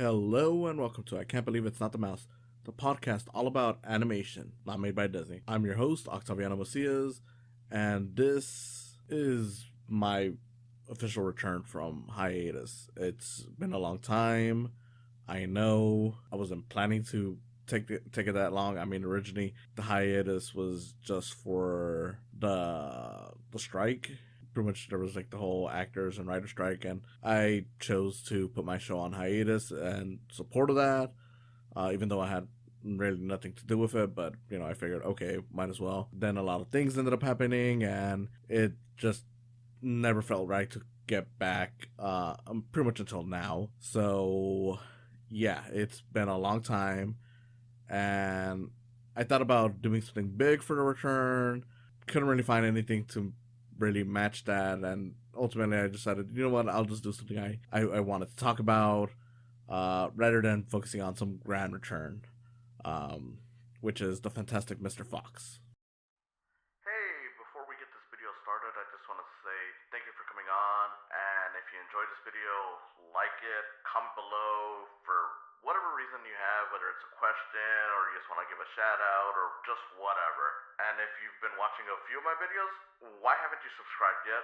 Hello and welcome to I Can't Believe It's Not the Mouse, the podcast all about animation, not made by Disney. I'm your host, Octaviano, and this is my official return from hiatus. It's been a long time. I know I wasn't planning to take it that long. I mean, originally the hiatus was just for the strike. Pretty much there was like the whole actors and writer strike, and I chose to put my show on hiatus and support of that, even though I had really nothing to do with it. But I figured, okay, might as well. Then a lot of things ended up happening, and it just never felt right to get back pretty much until now. So yeah, it's been a long time, and I thought about doing something big for the return. Couldn't really find anything to really match that, and ultimately I decided, you know what, I'll just do something I wanted to talk about, rather than focusing on some grand return, which is the fantastic Mr. Fox. Hey, before we get this video started, I just want to say thank you for coming on, and if you enjoyed this video, like it, comment below for whatever reason you have, whether it's a question or you just want to give a shout out or just whatever. And if you've been watching a few of my videos, why haven't you subscribed yet?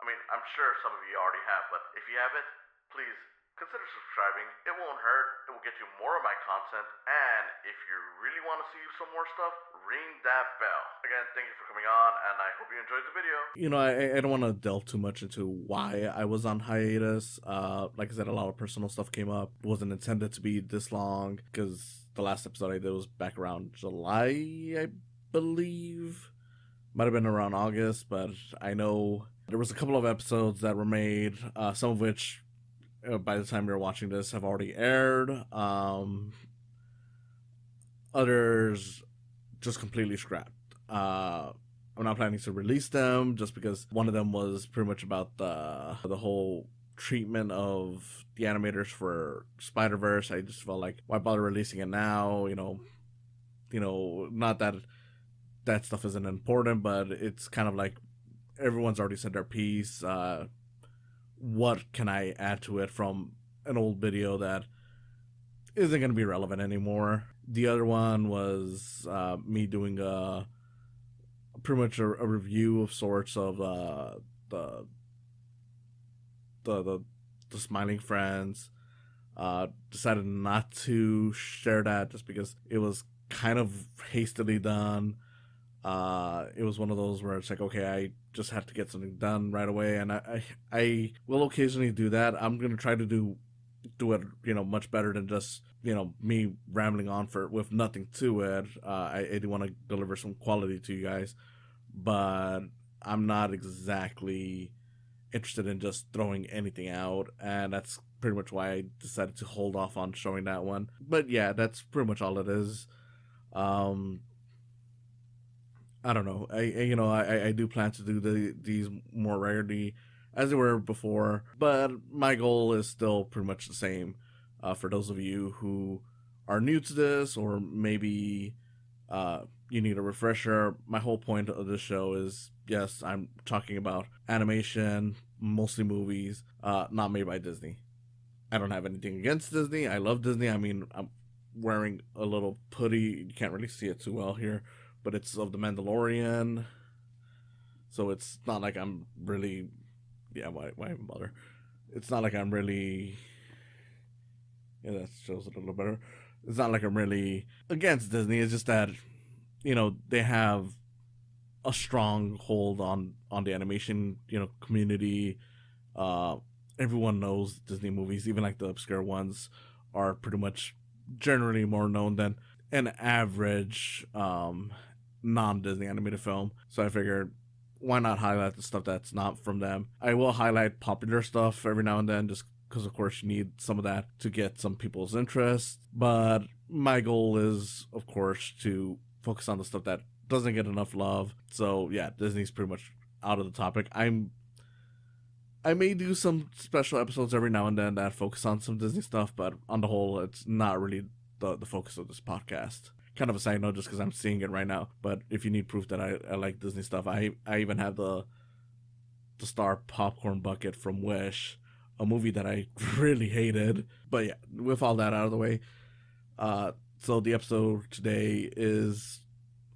I mean, I'm sure some of you already have, but if you haven't, please consider subscribing. It won't hurt. It will get you more of my content. And if you really want to see some more stuff, ring that bell. Again, thank you for coming on, and I hope you enjoyed the video. I don't want to delve too much into why I was on hiatus. Like I said, a lot of personal stuff came up. It wasn't intended to be this long, because the last episode I did was back around July, I believe. Might have been around August, but I know there was a couple of episodes that were made, some of which by the time you're watching this have already aired. Others just completely scrapped. I'm not planning to release them, just because one of them was pretty much about the whole treatment of the animators for Spider-Verse. I just felt like, why bother releasing it now? Not that that stuff isn't important, but it's kind of like everyone's already said their piece. What can I add to it from an old video that isn't going to be relevant anymore? The other one was me doing pretty much a review of sorts of the Smiling Friends. Decided not to share that just because it was kind of hastily done. It was one of those where it's like, okay, I just have to get something done right away, and I will occasionally do that. I'm gonna try to do it, much better than just me rambling on with nothing to it. I do want to deliver some quality to you guys, but I'm not exactly interested in just throwing anything out, and that's pretty much why I decided to hold off on showing that one. But yeah, that's pretty much all it is. I don't know. I do plan to do these more rarely as they were before, but my goal is still pretty much the same. For those of you who are new to this, or maybe you need a refresher, my whole point of this show is, yes, I'm talking about animation, mostly movies, not made by Disney. I don't have anything against Disney. I love Disney. I mean, I'm wearing a little hoodie. You can't really see it too well here, but it's of the Mandalorian, so it's not like I'm really, why even bother? It's not like I'm really, that shows it a little better. It's not like I'm really against Disney. It's just that, they have a strong hold on the animation, community. Everyone knows Disney movies, even like the obscure ones, are pretty much generally more known than an average non-Disney animated film. So I figured, why not highlight the stuff that's not from them? I will highlight popular stuff every now and then, just because of course you need some of that to get some people's interest. But my goal is, of course, to focus on the stuff that doesn't get enough love. So yeah, Disney's pretty much out of the topic. I may do some special episodes every now and then that focus on some Disney stuff, but on the whole, it's not really the focus of this podcast. Kind of a side note, just because I'm seeing it right now. But if you need proof that I like Disney stuff, I even have the Star popcorn bucket from Wish a movie that I really hated. But yeah, with all that out of the way, so the episode today is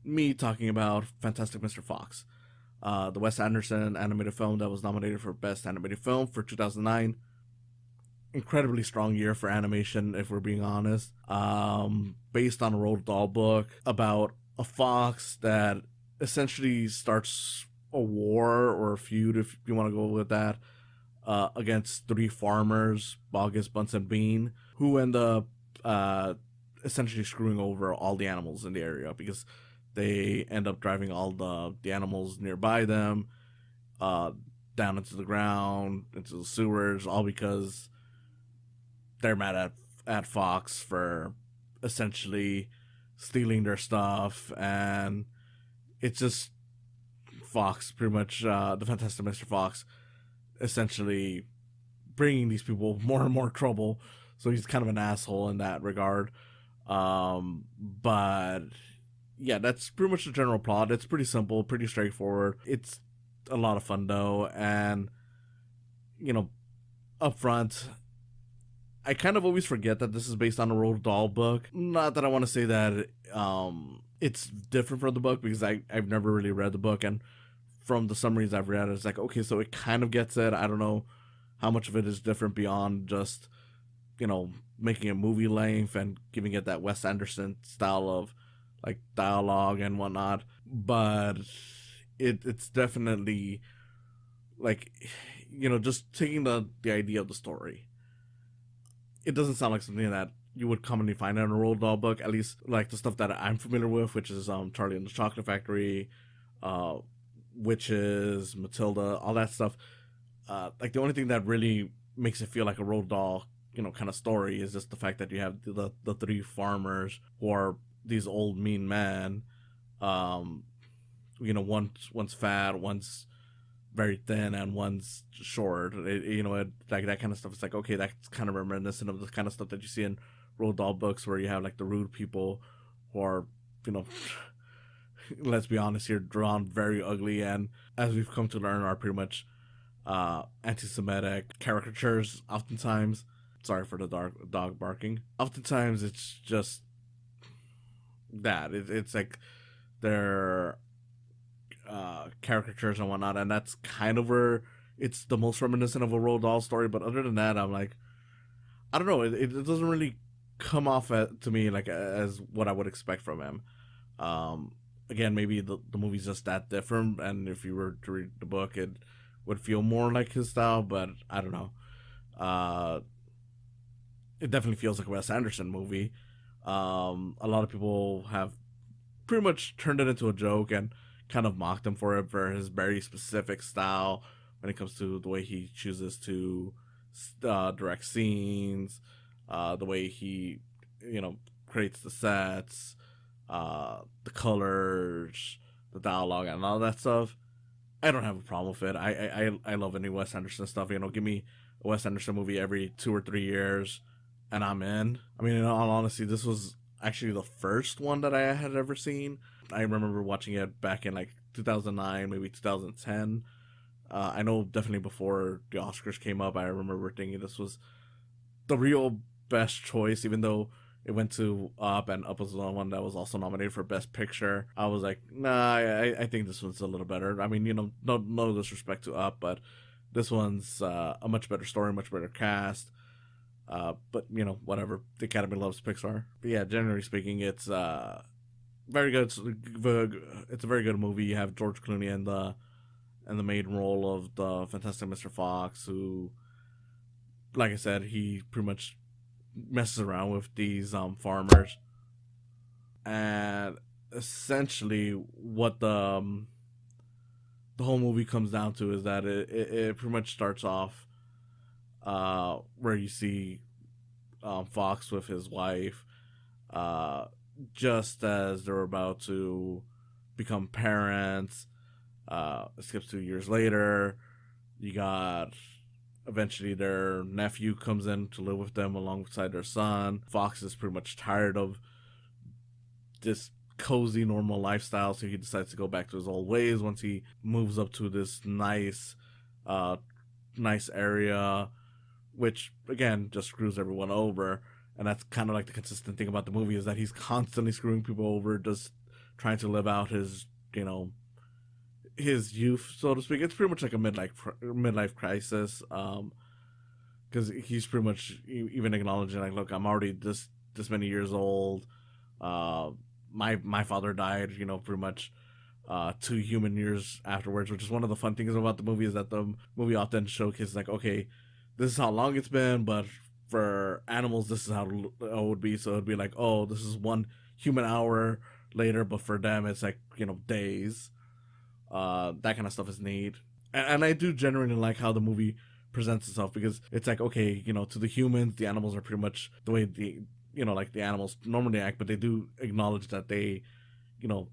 me talking about Fantastic Mr. Fox, the Wes Anderson animated film that was nominated for Best Animated Film for 2009. Incredibly strong year for animation, if we're being honest. Based on a Roald Dahl book about a fox that essentially starts a war or a feud, if you want to go with that, against three farmers, Bogus, Bunce, and Bean, who end up essentially screwing over all the animals in the area because they end up driving all the animals nearby them down into the ground, into the sewers, all because they're mad at Fox for essentially stealing their stuff. And it's just Fox, pretty much, the Fantastic Mr. Fox, essentially bringing these people more and more trouble. So he's kind of an asshole in that regard. But yeah, that's pretty much the general plot. It's pretty simple, pretty straightforward. It's a lot of fun though, and you know, up front, I kind of always forget that this is based on a Roald Dahl book. Not that I want to say that it's different from the book, because I've never really read the book, and from the summaries I've read, it's like, okay, so it kind of gets it. I don't know how much of it is different beyond just, making a movie length and giving it that Wes Anderson style of like dialogue and whatnot. But it's definitely like, just taking the idea of the story. It doesn't sound like something that you would commonly find in a Roald Dahl book, at least like the stuff that I'm familiar with, which is Charlie and the Chocolate Factory, Witches, Matilda, all that stuff. Like the only thing that really makes it feel like a Roald Dahl, kind of story is just the fact that you have the three farmers who are these old mean men. One's fat, one's very thin, and one's short. Like that kind of stuff. It's like, okay, that's kind of reminiscent of the kind of stuff that you see in Roald Dahl books, where you have like the rude people who are, let's be honest here, drawn very ugly, and as we've come to learn, are pretty much anti-Semitic caricatures. Oftentimes, sorry for the dog barking. Oftentimes, it's just that it's like they're caricatures and whatnot, and that's kind of where it's the most reminiscent of a Roald Dahl story. But other than that, I'm like, I don't know. It doesn't really come off to me like as what I would expect from him. Again, maybe the movie's just that different, and if you were to read the book, it would feel more like his style. But I don't know. It definitely feels like a Wes Anderson movie. A lot of people have pretty much turned it into a joke and kind of mocked him for it, for his very specific style when it comes to the way he chooses to direct scenes, the way he, creates the sets, the colors, the dialogue, and all that stuff. I don't have a problem with it. I love any Wes Anderson stuff. Give me a Wes Anderson movie every 2 or 3 years, and I'm in. I mean, in all honesty, this was actually the first one that I had ever seen. I remember watching it back in like 2009, maybe 2010. I know definitely before the Oscars came up, I remember thinking this was the real best choice, even though it went to Up, and Up was the one that was also nominated for Best Picture. I was like, nah, I think this one's a little better. I mean, no disrespect to Up, but this one's a much better story, much better cast. But whatever. The Academy loves Pixar. But yeah, generally speaking, it's very good. It's a very good movie. You have George Clooney in the main role of the Fantastic Mr. Fox, who, like I said, he pretty much messes around with these farmers, and essentially what the whole movie comes down to is that it pretty much starts off where you see Fox with his wife, just as they're about to become parents. It skips 2 years later. You got eventually their nephew comes in to live with them alongside their son. Fox is pretty much tired of this cozy, normal lifestyle, so he decides to go back to his old ways once he moves up to this nice area which again just screws everyone over. And that's kind of like the consistent thing about the movie is that he's constantly screwing people over, just trying to live out his, you know, his youth, so to speak. It's pretty much like a midlife crisis, because he's pretty much even acknowledging like, look, I'm already this many years old. Uh, my father died, you know, pretty much 2 human years afterwards, which is one of the fun things about the movie is that the movie often showcases like, okay, this is how long it's been, but for animals, this is how it would be. So it'd be like, oh, this is 1 human hour later, but for them, it's like, you know, days. That kind of stuff is neat, and I do genuinely like how the movie presents itself because it's like, okay, you know, to the humans, the animals are pretty much the way the, you know, like the animals normally act, but they do acknowledge that they, you know,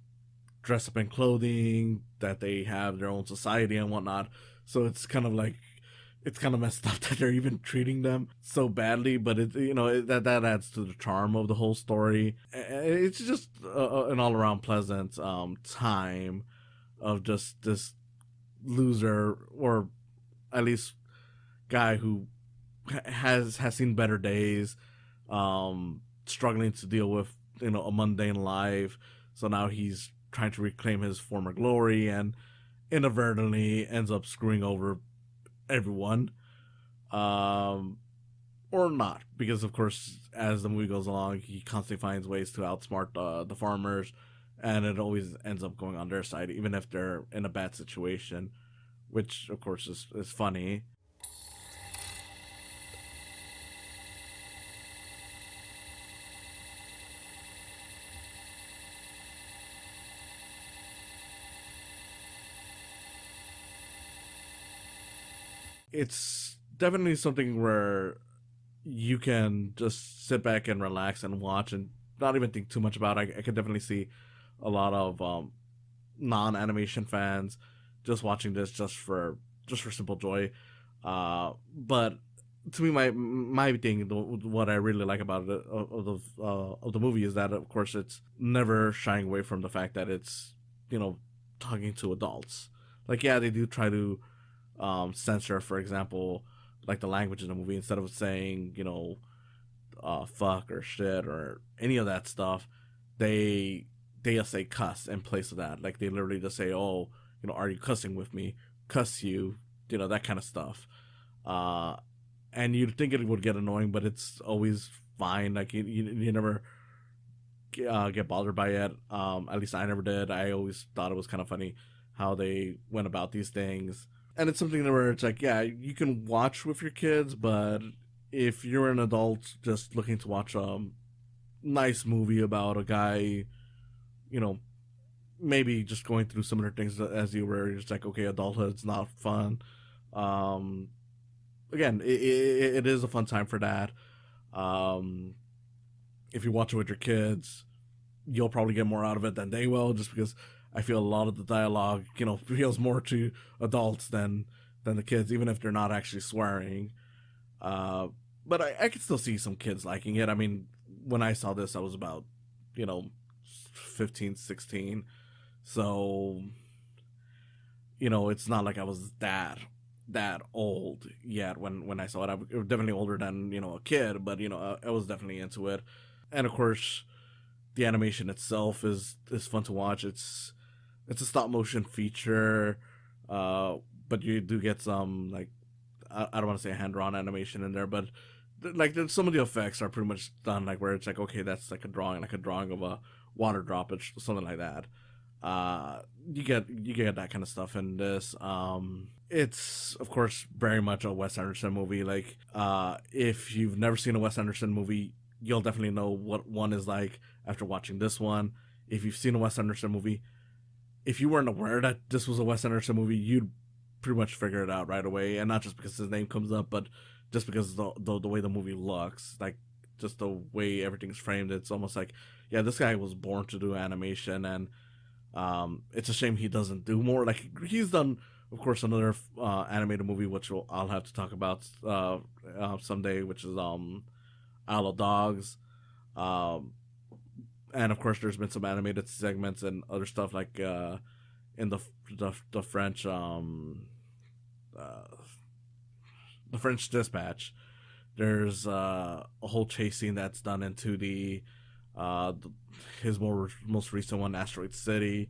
dress up in clothing, that they have their own society and whatnot. So it's kind of like, it's kind of messed up that they're even treating them so badly, but it, you know, that adds to the charm of the whole story. It's just an all around pleasant time of just this loser, or at least guy who has seen better days, struggling to deal with, you know, a mundane life. So now he's trying to reclaim his former glory and inadvertently ends up screwing over everyone, um, or not, because of course as the movie goes along, he constantly finds ways to outsmart the farmers, and it always ends up going on their side, even if they're in a bad situation, which of course is funny. It's definitely something where you can just sit back and relax and watch and not even think too much about it. I could definitely see a lot of non-animation fans just watching this just for simple joy. But to me, my thing, what I really like about it of the movie is that of course it's never shying away from the fact that it's, you know, talking to adults. Like, yeah, they do try to censor, for example, like the language in the movie. Instead of saying, you know, fuck or shit or any of that stuff, they just say cuss in place of that. Like they literally just say, oh, you know, are you cussing with me? Cuss you, you know, that kind of stuff. Uh, and you'd think it would get annoying, but it's always fine. Like you never get bothered by it. At least I never did. I always thought it was kind of funny how they went about these things. And it's something where it's like, yeah, you can watch with your kids, but if you're an adult just looking to watch a nice movie about a guy, you know, maybe just going through similar things as you were, it's like, okay, adulthood's not fun. Um, Again, it is a fun time for that. Um, if you watch it with your kids, you'll probably get more out of it than they will, just because I feel a lot of the dialogue, you know, feels more to adults than the kids, even if they're not actually swearing. Uh, but I could still see some kids liking it. I mean, when I saw this, I was about, you know, 15, 16. So, you know, it's not like I was that old yet when I saw it. I was definitely older than, you know, a kid, but you know, I was definitely into it. And of course, the animation itself is fun to watch. It's a stop motion feature, but you do get some like, I don't want to say hand drawn animation in there, but like some of the effects are pretty much done like where it's like, okay, that's like a drawing of a water dropage, something like that. You get that kind of stuff in this. It's of course very much a Wes Anderson movie. Like, if you've never seen a Wes Anderson movie, you'll definitely know what one is like after watching this one. If you've seen a Wes Anderson movie, if you weren't aware that this was a Wes Anderson movie, you'd pretty much figure it out right away. And not just because his name comes up, but just because the way the movie looks, like just the way everything's framed. It's almost like, yeah, this guy was born to do animation, and it's a shame he doesn't do more. Like he's done, of course, another animated movie which I'll have to talk about someday, which is Isle of Dogs. Um, and of course, there's been some animated segments and other stuff like in uh, the French Dispatch. There's a whole chase scene that's done into uh, the his most recent one, Asteroid City,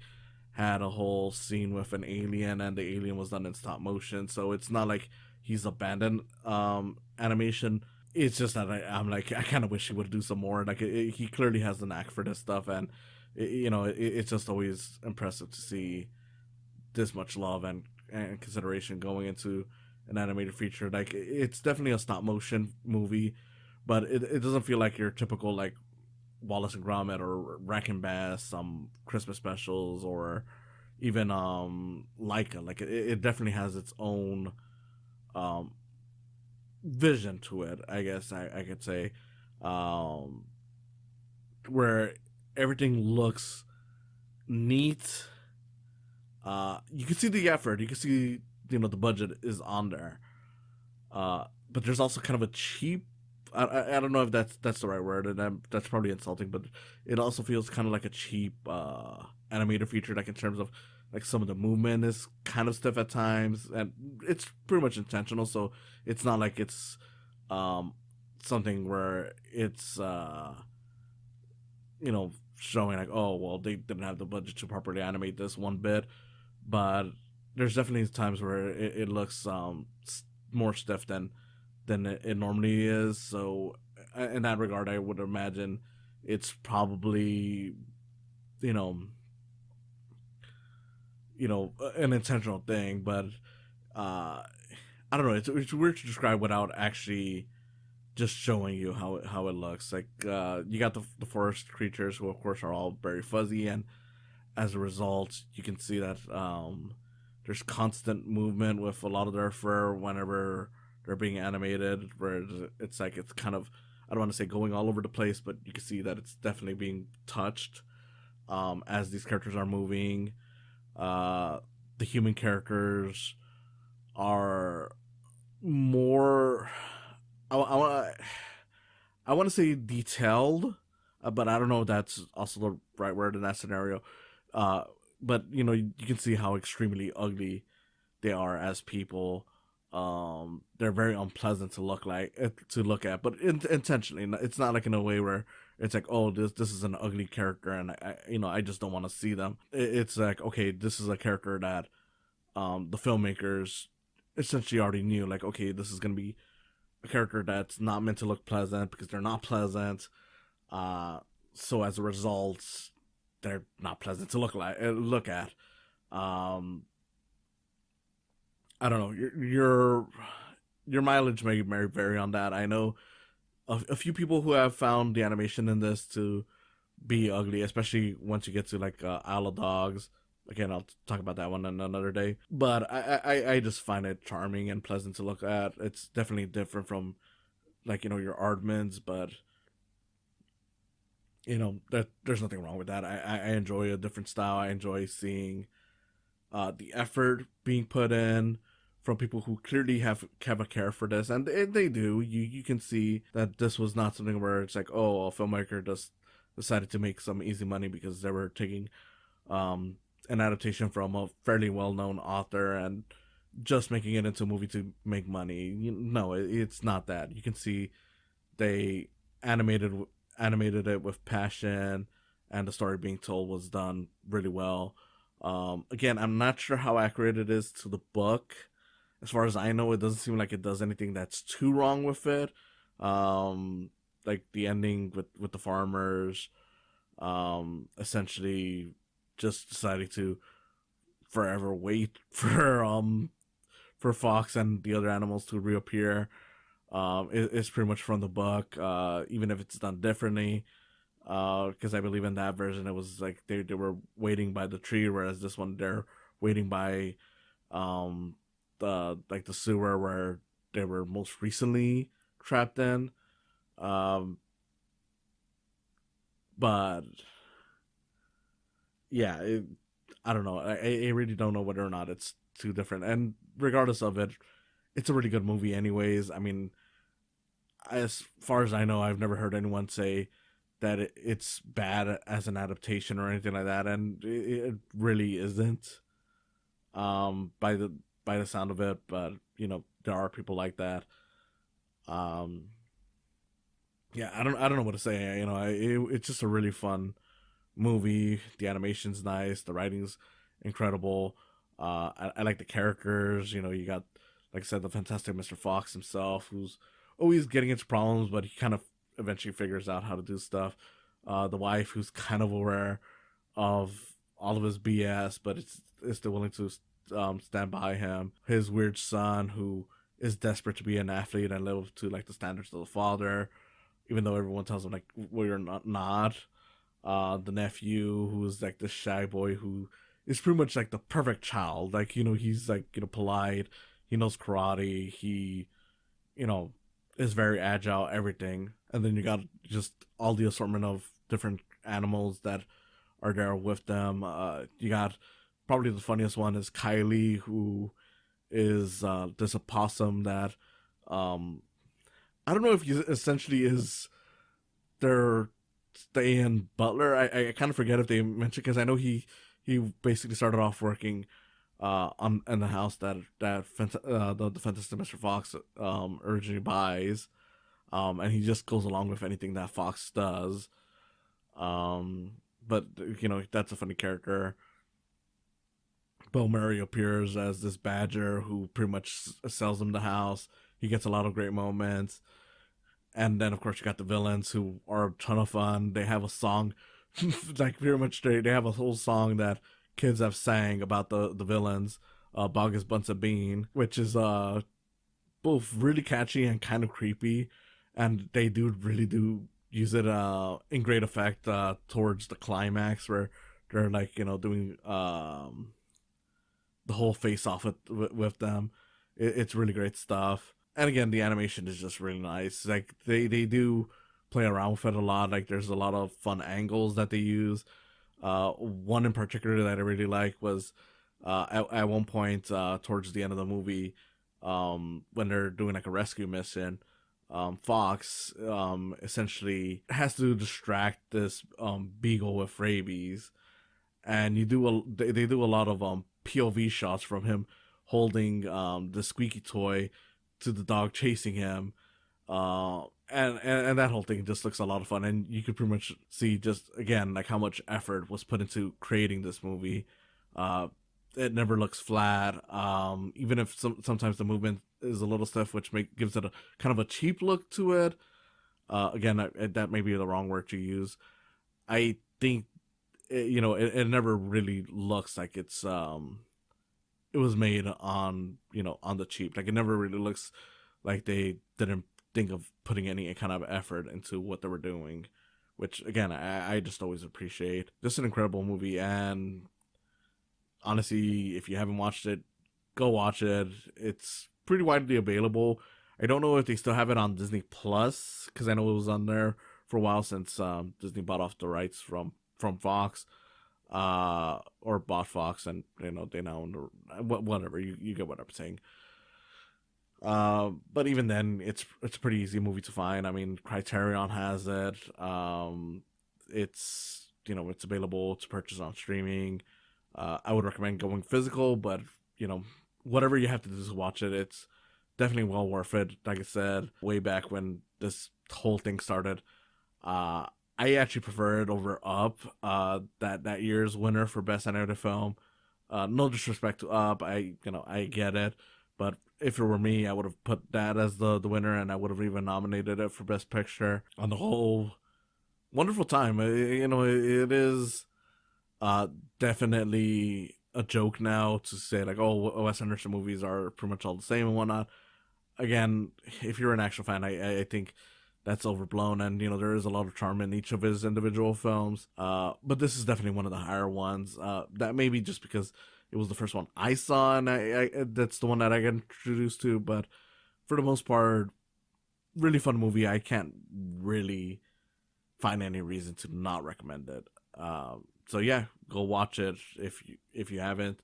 had a whole scene with an alien, and the alien was done in stop motion. So it's not like he's abandoned animation. It's just that I'm like, I kind of wish he would do some more. Like he clearly has the knack for this stuff, and it's just always impressive to see this much love and consideration going into an animated feature. Like it's definitely a stop motion movie, but it doesn't feel like your typical like Wallace and Gromit or Wrecking Bass, some Christmas specials, or even Leica. Like it definitely has its own um vision to it, I guess I could say, um where everything looks neat. You can see the effort, you can see, the budget is on there, but there's also kind of a cheap, I don't know if that's the right word, and that's probably insulting, but it also feels kind of like a cheap animated feature, like in terms of like some of the movement is kind of stiff at times, and it's pretty much intentional. So it's not like it's um, something where it's showing like, oh well, they didn't have the budget to properly animate this one bit, but there's definitely times where it looks more stiff than it normally is. So in that regard, I would imagine it's probably you know an intentional thing, but uh, I don't know. It's weird to describe without actually just showing you how it looks. Like you got the forest creatures, who of course are all very fuzzy, and as a result, you can see that there's constant movement with a lot of their fur whenever they're being animated. Where it's like it's kind of, I don't want to say going all over the place, but you can see that it's definitely being touched as these characters are moving. Uh, the human characters are more. I I want to say detailed, but I don't know if that's also the right word in that scenario. Uh, but you can see how extremely ugly they are as people. They're very unpleasant to look at, but intentionally. It's not like in a way where it's like, oh, this is an ugly character, and I just don't want to see them. It's like, okay, this is a character that the filmmakers essentially already knew. Like, okay, this is gonna be a character that's not meant to look pleasant because they're not pleasant. Uh, so as a result, they're not pleasant to look at. Um, I don't know. Your mileage may vary on that. I know a few people who have found the animation in this to be ugly, especially once you get to like Isle of Dogs. Again, I'll talk about that one on another day. But I just find it charming and pleasant to look at. It's definitely different from like your Aardmans, but that there's nothing wrong with that. I enjoy a different style. I enjoy seeing the effort being put in from people who clearly have a care for this, and they do. You can see that this was not something where it's like, oh, a filmmaker just decided to make some easy money because they were taking an adaptation from a fairly well known author and just making it into a movie to make money. No, it's not that. You can see they animated animated it with passion, and the story being told was done really well. Again, I'm not sure how accurate it is to the book. As far as I know, it doesn't seem like it does anything that's too wrong with it. Like the ending with the farmers, essentially just deciding to forever wait for Fox and the other animals to reappear. It's pretty much from the book, even if it's done differently. Because I believe in that version it was like they were waiting by the tree, whereas this one they're waiting by the sewer where they were most recently trapped in. Um, but yeah, I don't know. I really don't know whether or not it's too different. And regardless of it, it's a really good movie, anyways. I mean, as far as I know, I've never heard anyone say that it's bad as an adaptation or anything like that, and it really isn't. By the sound of it, but there are people like that. Yeah, I don't know what to say. It's just a really fun movie. The animation's nice. The writing's incredible. I like the characters. You got, like I said, the fantastic Mr. Fox himself, who's always getting into problems, but he kind of eventually figures out how to do stuff. The wife, who's kind of aware of all of his BS, but is still willing to stand by him. His weird son, who is desperate to be an athlete and live up to like the standards of the father, even though everyone tells him like, well, you're not. The nephew, who's like this shy boy who is pretty much like the perfect child. Like, he's like, polite, he knows karate, he, you know, is very agile, everything. And then you got just all the assortment of different animals that are there with them. You got probably the funniest one is Kylie, who is this opossum that um I don't know if he essentially is their stay-in butler. I kind of forget if they mentioned, because I know he basically started off working on in the house the Fantastic Mr. Fox originally buys, and he just goes along with anything that Fox does. Um, but that's a funny character. Bill Murray appears as this badger who pretty much sells him the house. He gets a lot of great moments. And then, of course, you got the villains, who are a ton of fun. They have a song, like pretty much they have a whole song that kids have sang about the villains, Bogus Bunsen Bean, which is both really catchy and kind of creepy. And they do use it in great effect towards the climax, where they're like, doing the whole face off with them. It's really great stuff. And again, the animation is just really nice. Like they do play around with it a lot. Like there's a lot of fun angles that they use. One in particular that I really like was at one point towards the end of the movie, when they're doing like a rescue mission. Fox essentially has to distract this beagle with rabies, and they do a lot of POV shots from him holding the squeaky toy to the dog chasing him. And that whole thing just looks a lot of fun, and you could pretty much see just again like how much effort was put into creating this movie. Uh, it never looks flat. Even if sometimes the movement is a little stiff, which gives it a kind of a cheap look to it. Again, that may be the wrong word to use. I think it never really looks like it was made on on the cheap. Like it never really looks like they didn't think of putting any kind of effort into what they were doing, which again I just always appreciate. Just an incredible movie, and honestly, if you haven't watched it, go watch it. It's pretty widely available. I don't know if they still have it on Disney Plus, because I know it was on there for a while since Disney bought off the rights from Fox, or bought Fox, and they now own whatever, you get what I'm saying. But even then, it's a pretty easy movie to find. I mean, Criterion has it. It's available to purchase on streaming. I would recommend going physical, but whatever you have to do to watch it, it's definitely well worth it. Like I said, way back when this whole thing started, I actually prefer it over Up, that year's winner for Best Animated Film. No disrespect to Up, I get it, but if it were me, I would have put that as the winner, and I would have even nominated it for Best Picture. On the whole, wonderful time. It is definitely a joke now to say like, oh, Wes Anderson movies are pretty much all the same and whatnot. Again, if you're an actual fan, I think that's overblown, and there is a lot of charm in each of his individual films. But this is definitely one of the higher ones. That may be just because it was the first one I saw, and I that's the one that I got introduced to. But for the most part, really fun movie. I can't really find any reason to not recommend it. So yeah, go watch it if you haven't.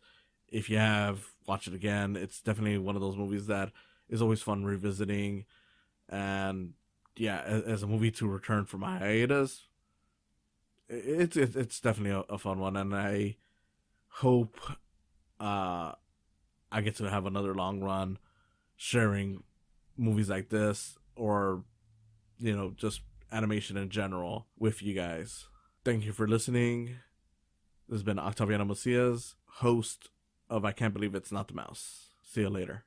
If you have, watch it again. It's definitely one of those movies that is always fun revisiting, and yeah, as a movie to return from a hiatus, it's definitely a fun one, and I hope I get to have another long run sharing movies like this, or just animation in general with you guys. Thank you for listening. This has been Octaviano Macias, host of I Can't Believe It's Not the Mouse. See you later.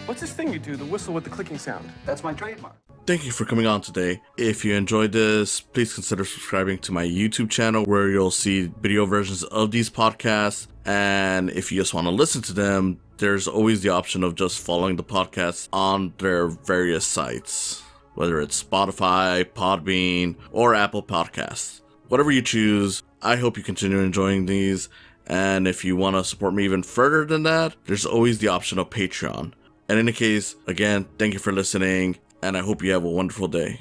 What's this thing you do, the whistle with the clicking sound? That's my trademark. Thank you for coming on today. If you enjoyed this, please consider subscribing to my YouTube channel where you'll see video versions of these podcasts. And if you just want to listen to them, there's always the option of just following the podcast on their various sites, whether it's Spotify, Podbean, or Apple Podcasts. Whatever you choose, I hope you continue enjoying these. And if you want to support me even further than that, there's always the option of Patreon. In any case, again, thank you for listening, and I hope you have a wonderful day.